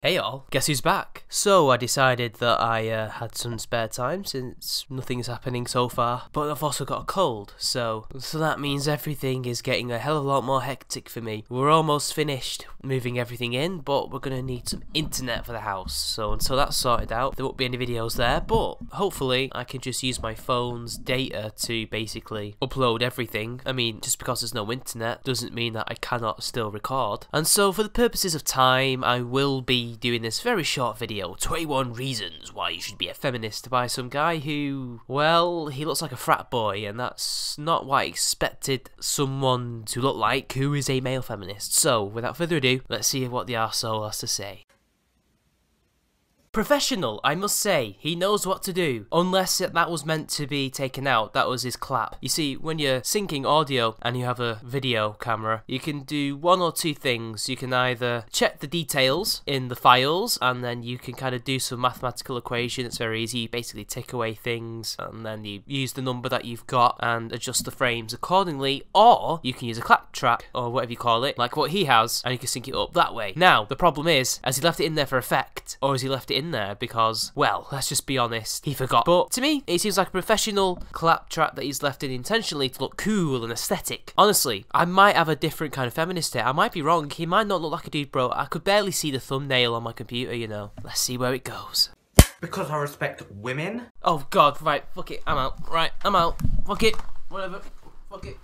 Hey all, guess who's back? So I decided that I had some spare time since nothing's happening so far, but I've also got a cold, so that means everything is getting a hell of a lot more hectic for me. We're almost finished moving everything in, but we're gonna need some internet for the house, so until that's sorted out, there won't be any videos there, but hopefully I can just use my phone's data to basically upload everything. I mean, just because there's no internet doesn't mean that I cannot still record. And so for the purposes of time, I will be doing this very short video, 21 reasons why you should be a feminist, by some guy who, well, he looks like a frat boy, and that's not what I expected someone to look like who is a male feminist. So without further ado, let's see what the arsehole has to say. Professional, I must say. He knows what to do. Unless that was meant to be taken out, that was his clap. You see, when you're syncing audio and you have a video camera, you can do one or two things. You can either check the details in the files, and then you can kind of do some mathematical equation. It's very easy. You basically take away things, and then you use the number that you've got and adjust the frames accordingly. Or you can use a clap track, or whatever you call it, like what he has, and you can sync it up that way. Now, the problem is, has he left it in there for effect, or has he left it in there because, well, let's just be honest, he forgot. But to me, it seems like a professional clap track that he's left in intentionally to look cool and aesthetic. Honestly, I might have a different kind of feminist here. I might be wrong. He might not look like a dude, bro. I could barely see the thumbnail on my computer, you know. Let's see where it goes. Because I respect women? Oh god, right, fuck it, I'm out. Right, I'm out. Fuck it. Whatever. Fuck it.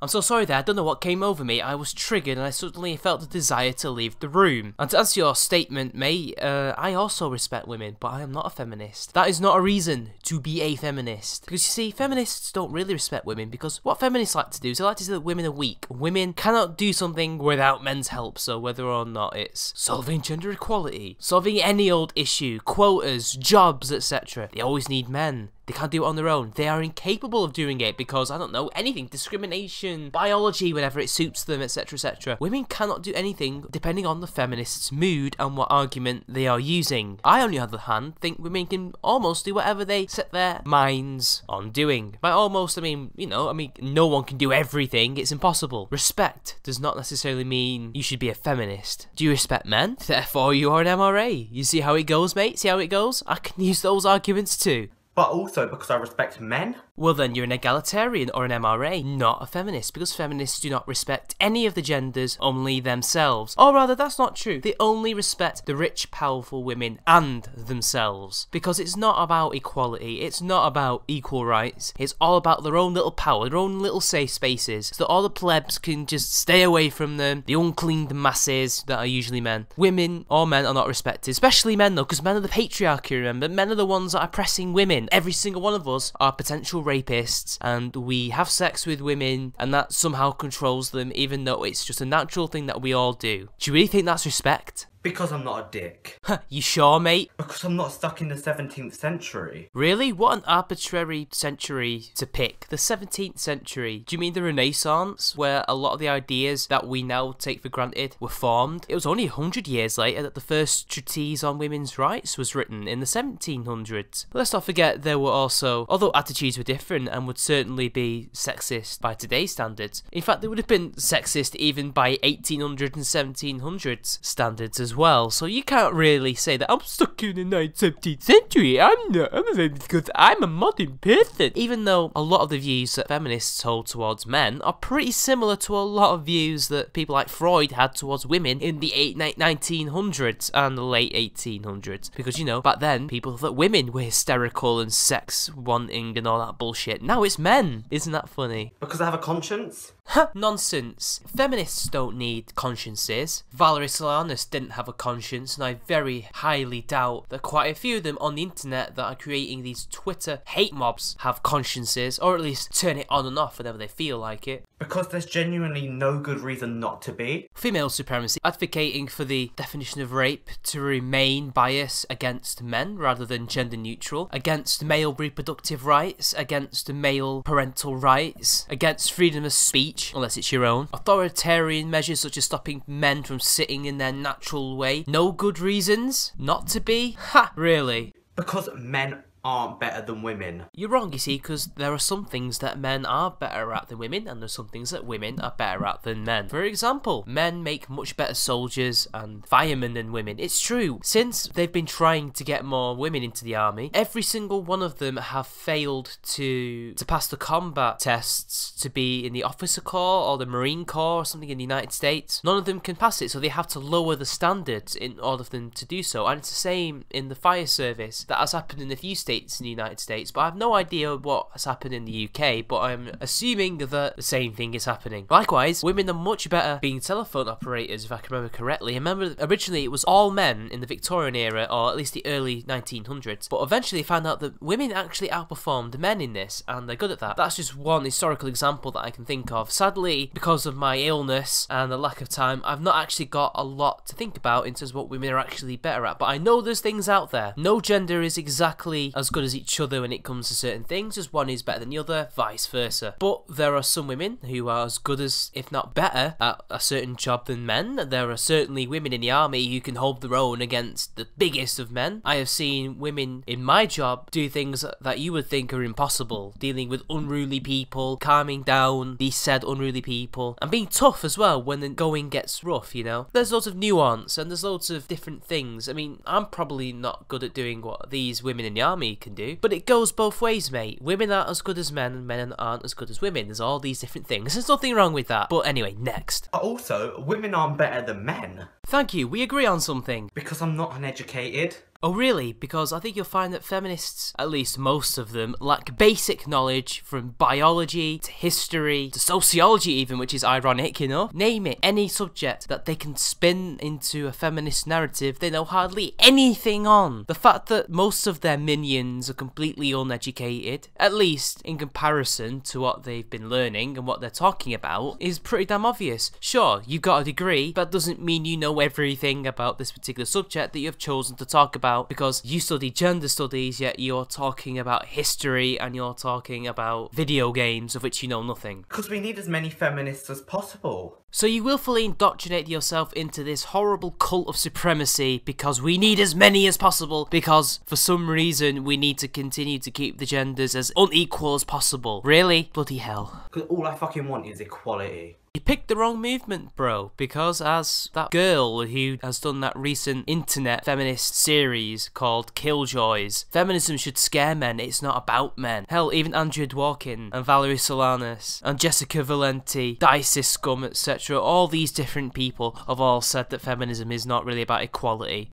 I'm so sorry there, I don't know what came over me. I was triggered and I suddenly felt the desire to leave the room. And to answer your statement, mate, I also respect women, but I am not a feminist. That is not a reason to be a feminist. Because you see, feminists don't really respect women, because what feminists like to do is they like to say that women are weak. Women cannot do something without men's help, so whether or not it's solving gender equality, solving any old issue, quotas, jobs, etc., they always need men. They can't do it on their own. They are incapable of doing it because, I don't know, anything, discrimination, biology, whenever it suits them, etc, etc. Women cannot do anything depending on the feminist's mood and what argument they are using. I, on the other hand, think women can almost do whatever they set their minds on doing. By almost, I mean, you know, no one can do everything. It's impossible. Respect does not necessarily mean you should be a feminist. Do you respect men? Therefore, you are an MRA. You see how it goes, mate? See how it goes? I can use those arguments too. But also because I respect men? Well then, you're an egalitarian or an MRA, not a feminist, because feminists do not respect any of the genders, only themselves. Or rather, that's not true. They only respect the rich, powerful women and themselves. Because it's not about equality, it's not about equal rights, it's all about their own little power, their own little safe spaces, so that all the plebs can just stay away from them, the uncleaned masses that are usually men. Women or men are not respected, especially men though, because men are the patriarchy, remember? Men are the ones that are oppressing women. Every single one of us are potential rapists, and we have sex with women, and that somehow controls them, even though it's just a natural thing that we all do. Do you really think that's respect? Because I'm not a dick. You sure, mate? Because I'm not stuck in the 17th century. Really? What an arbitrary century to pick. The 17th century. Do you mean the Renaissance, where a lot of the ideas that we now take for granted were formed? It was only 100 years later that the first treatise on women's rights was written, in the 1700s. But let's not forget there were also, although attitudes were different and would certainly be sexist by today's standards, in fact they would have been sexist even by 1800 and 1700s standards as well, so you can't really say that I'm stuck in the 17th century. I'm not, because I'm a modern person. Even though a lot of the views that feminists hold towards men are pretty similar to a lot of views that people like Freud had towards women in the 1900s and the late 1800s. Because, you know, back then people thought women were hysterical and sex wanting and all that bullshit. Now it's men. Isn't that funny? Because I have a conscience? Nonsense. Feminists don't need consciences. Valerie Solanas didn't have a conscience, and I very highly doubt that quite a few of them on the internet that are creating these Twitter hate mobs have consciences, or at least turn it on and off whenever they feel like it. Because there's genuinely no good reason not to be. Female supremacy, advocating for the definition of rape to remain biased against men rather than gender neutral, against male reproductive rights, against male parental rights, against freedom of speech, unless it's your own, authoritarian measures such as stopping men from sitting in their natural way, no good reasons not to be? Ha! Really? Because men aren't better than women. You're wrong, you see, because there are some things that men are better at than women, and there's some things that women are better at than men. For example, men make much better soldiers and firemen than women. It's true. Since they've been trying to get more women into the army, every single one of them have failed to pass the combat tests to be in the officer corps or the Marine Corps or something in the United States. None of them can pass it, so they have to lower the standards in order for them to do so. And it's the same in the fire service. That has happened in a few states in the United States, but I have no idea what has happened in the UK, but I'm assuming that the same thing is happening. Likewise, women are much better being telephone operators, if I can remember correctly. I remember originally it was all men in the Victorian era, or at least the early 1900s, but eventually found out that women actually outperformed men in this, and they're good at that. That's just one historical example that I can think of. Sadly, because of my illness and the lack of time, I've not actually got a lot to think about in terms of what women are actually better at, but I know there's things out there. No gender is exactly as good as each other when it comes to certain things, just one is better than the other, vice versa. But there are some women who are as good as, if not better, at a certain job than men. There are certainly women in the army who can hold their own against the biggest of men. I have seen women in my job do things that you would think are impossible, dealing with unruly people, calming down these said unruly people, and being tough as well when the going gets rough, you know? There's lots of nuance and there's loads of different things. I mean, I'm probably not good at doing what these women in the army can do, but it goes both ways, mate. Women aren't as good as men, and men aren't as good as women. There's all these different things. There's nothing wrong with that. But anyway, next. Also, women aren't better than men. Thank you, we agree on something. Because I'm not uneducated. Oh really? Because I think you'll find that feminists, at least most of them, lack basic knowledge from biology to history to sociology even, which is ironic, you know? Name it, any subject that they can spin into a feminist narrative, they know hardly anything on. The fact that most of their minions are completely uneducated, at least in comparison to what they've been learning and what they're talking about, is pretty damn obvious. Sure, you've got a degree, but that doesn't mean you know everything about this particular subject that you've chosen to talk about, because you study gender studies, yet you're talking about history and you're talking about video games of which you know nothing. Because we need as many feminists as possible. So you willfully indoctrinate yourself into this horrible cult of supremacy because we need as many as possible, because for some reason we need to continue to keep the genders as unequal as possible. Really? Bloody hell. Because all I fucking want is equality. You picked the wrong movement, bro, because as that girl who has done that recent internet feminist series called Killjoys, feminism should scare men, it's not about men. Hell, even Andrea Dworkin and Valerie Solanas and Jessica Valenti, Dicey Scum, etc., all these different people have all said that feminism is not really about equality.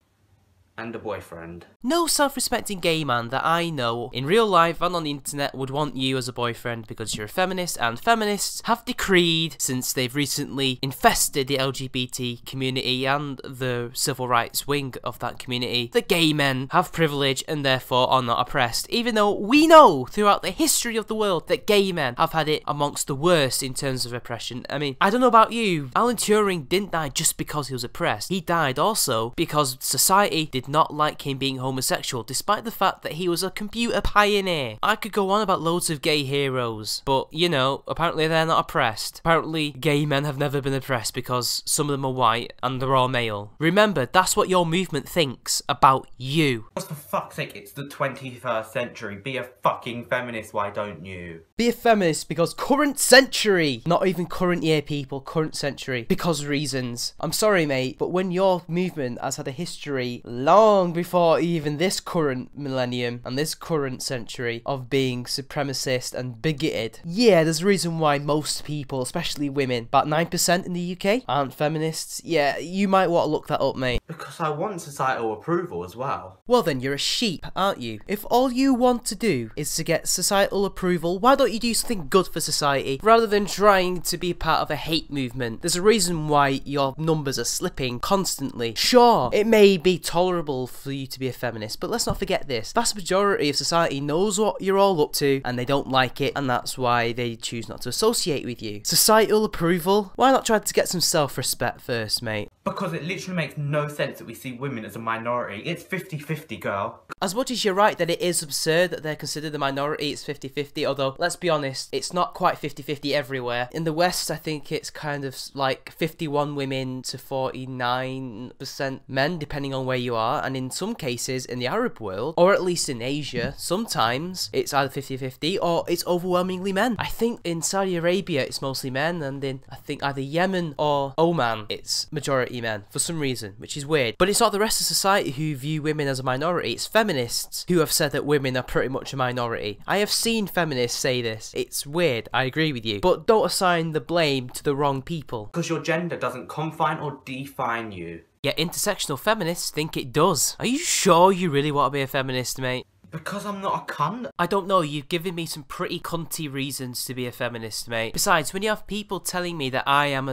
And a boyfriend. No self-respecting gay man that I know in real life and on the internet would want you as a boyfriend because you're a feminist, and feminists have decreed, since they've recently infested the LGBT community and the civil rights wing of that community, that gay men have privilege and therefore are not oppressed, even though we know throughout the history of the world that gay men have had it amongst the worst in terms of oppression. I mean, I don't know about you, Alan Turing didn't die just because he was oppressed. He died also because society did not like him being homosexual, despite the fact that he was a computer pioneer. I could go on about loads of gay heroes, but you know, apparently they're not oppressed. Apparently gay men have never been oppressed because some of them are white and they're all male. Remember, that's what your movement thinks about you. Because for fuck's sake, it's the 21st century. Be a fucking feminist, why don't you? Be a feminist because current century, not even current year people, current century, because reasons. I'm sorry mate, but when your movement has had a history long before even this current millennium and this current century of being supremacist and bigoted, yeah, there's a reason why most people, especially women, about 9% in the UK, aren't feminists. Yeah, you might want to look that up, mate. Because I want societal approval as well. Well then, you're a sheep, aren't you? If all you want to do is to get societal approval, why don't you do something good for society rather than trying to be part of a hate movement? There's a reason why your numbers are slipping constantly. Sure, it may be tolerable for you to be a feminist, but let's not forget this. The vast majority of society knows what you're all up to and they don't like it, and that's why they choose not to associate with you. Societal approval? Why not try to get some self-respect first, mate? Because it literally makes no sense that we see women as a minority. It's 50-50, girl. As much as you're right that it is absurd that they're considered the minority, it's 50-50, although, let's be honest, it's not quite 50-50 everywhere. In the West, I think it's kind of like 51 women to 49% men, depending on where you are, and in some cases, in the Arab world, or at least in Asia, sometimes it's either 50-50 or it's overwhelmingly men. I think in Saudi Arabia, it's mostly men, and in, I think, either Yemen or Oman, it's majority men, for some reason, which is weird. But it's not the rest of society who view women as a minority, it's feminists who have said that women are pretty much a minority. I have seen feminists say this. It's weird, I agree with you. But don't assign the blame to the wrong people. Because your gender doesn't confine or define you. Yet intersectional feminists think it does. Are you sure you really want to be a feminist, mate? Because I'm not a cunt. I don't know, you've given me some pretty cunty reasons to be a feminist, mate. Besides, when you have people telling me that I am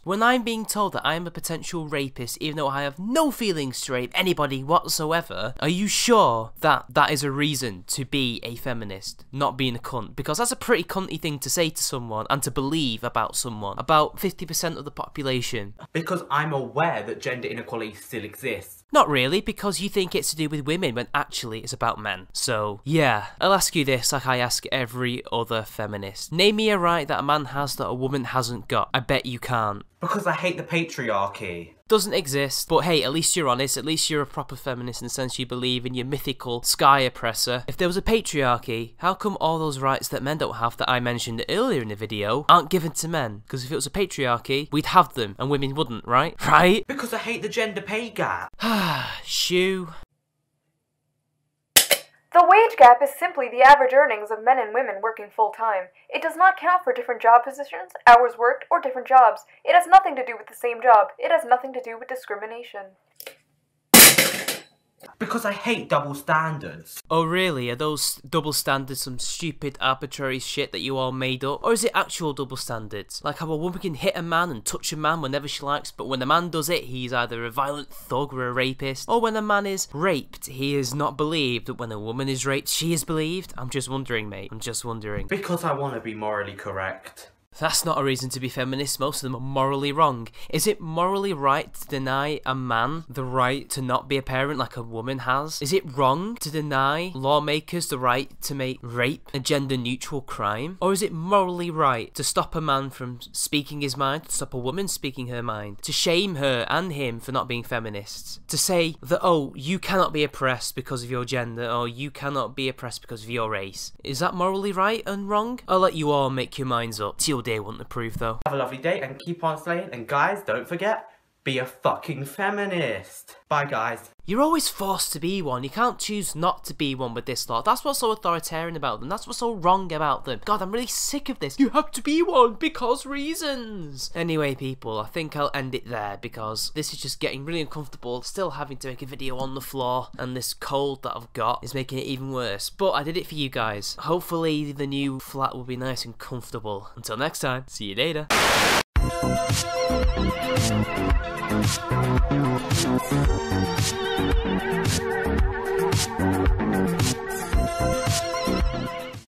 when I'm being told that I am a potential rapist, even though I have no feelings to rape anybody whatsoever, are you sure that that is a reason to be a feminist, not being a cunt? Because that's a pretty cunty thing to say to someone and to believe about someone, about 50% of the population. Because I'm aware that gender inequality still exists. Not really, because you think it's to do with women when actually it's about men. So, yeah. I'll ask you this like I ask every other feminist. Name me a right that a man has that a woman hasn't got. I bet you can't. Because I hate the patriarchy. Doesn't exist, but hey, at least you're honest, at least you're a proper feminist in the sense you believe in your mythical sky oppressor. If there was a patriarchy, how come all those rights that men don't have that I mentioned earlier in the video aren't given to men? Because if it was a patriarchy, we'd have them and women wouldn't, right? Right? Because I hate the gender pay gap. Shoo. The wage gap is simply the average earnings of men and women working full-time. It does not count for different job positions, hours worked, or different jobs. It has nothing to do with the same job. It has nothing to do with discrimination. Because I hate double standards. Oh really? Are those double standards some stupid arbitrary shit that you all made up? Or is it actual double standards? Like how a woman can hit a man and touch a man whenever she likes, but when a man does it, he's either a violent thug or a rapist. Or when a man is raped, he is not believed, but when a woman is raped, she is believed? I'm just wondering, mate. I'm just wondering. Because I want to be morally correct. That's not a reason to be feminist, most of them are morally wrong. Is it morally right to deny a man the right to not be a parent like a woman has? Is it wrong to deny lawmakers the right to make rape a gender-neutral crime? Or is it morally right to stop a man from speaking his mind, to stop a woman speaking her mind, to shame her and him for not being feminists? To say that, oh, you cannot be oppressed because of your gender, or you cannot be oppressed because of your race. Is that morally right and wrong? I'll let you all make your minds up. It's your day wouldn't approve though. Have a lovely day and keep on slaying. And guys, don't forget, be a fucking feminist. Bye guys. You're always forced to be one. You can't choose not to be one with this lot. That's what's so authoritarian about them. That's what's so wrong about them. God, I'm really sick of this. You have to be one because reasons. Anyway, people, I think I'll end it there because this is just getting really uncomfortable. Still having to make a video on the floor, and this cold that I've got is making it even worse. But I did it for you guys. Hopefully the new flat will be nice and comfortable. Until next time, see you later.